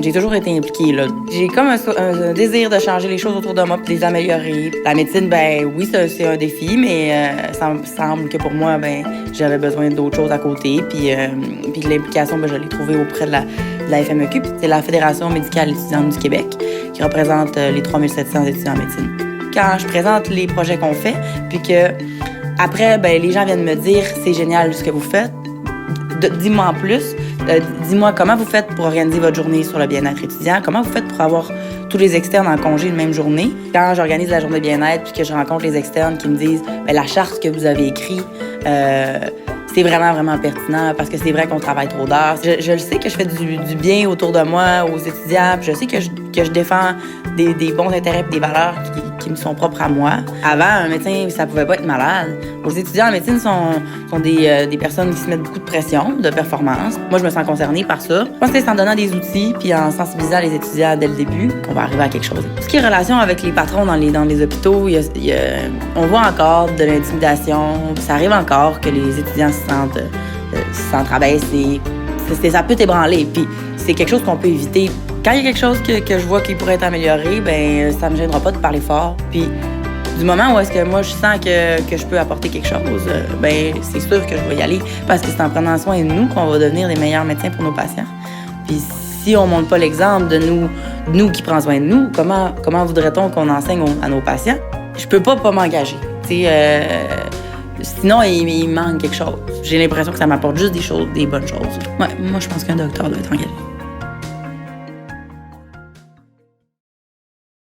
J'ai toujours été impliquée, là. J'ai comme un désir de changer les choses autour de moi et de les améliorer. La médecine, ben oui, c'est un défi, mais ça me semble que pour moi, ben j'avais besoin d'autres choses à côté. Puis de l'implication, ben je l'ai trouvée auprès de la FMEQ. C'est la Fédération médicale étudiante du Québec qui représente les 3700 étudiants en médecine. Quand je présente les projets qu'on fait, puis que après, ben les gens viennent me dire « c'est génial ce que vous faites », dis-moi en plus. Dis-moi comment vous faites pour organiser votre journée sur le bien-être étudiant, comment vous faites pour avoir tous les externes en congé une même journée. Quand j'organise la journée bien-être puis que je rencontre les externes qui me disent la charte que vous avez écrite, c'est vraiment, vraiment pertinent parce que c'est vrai qu'on travaille trop d'heures. Je le sais que je fais du bien autour de moi, aux étudiants, puis je sais que je défends des bons intérêts et des valeurs qui me sont propres à moi. Avant, un médecin, ça pouvait pas être malade. Les étudiants en médecine sont des personnes qui se mettent beaucoup de pression, de performance. Moi, je me sens concernée par ça. Je pense que c'est en donnant des outils puis en sensibilisant les étudiants dès le début qu'on va arriver à quelque chose. Ce qui est relation avec les patrons dans les hôpitaux, on voit encore de l'intimidation. Ça arrive encore que les étudiants se sentent rabaissés. Ça peut t'ébranler. Puis c'est quelque chose qu'on peut éviter. Quand il y a quelque chose que je vois qui pourrait être amélioré, ben ça me gênera pas de parler fort. Puis du moment où est-ce que moi je sens que je peux apporter quelque chose, ben c'est sûr que je vais y aller parce que c'est en prenant soin de nous qu'on va devenir les meilleurs médecins pour nos patients. Puis si on montre pas l'exemple de nous qui prend soin de nous, comment voudrait-on qu'on enseigne à nos patients? Je peux pas m'engager. Sinon, il manque quelque chose. J'ai l'impression que ça m'apporte juste des bonnes choses. Ouais, moi je pense qu'un docteur doit être engagé.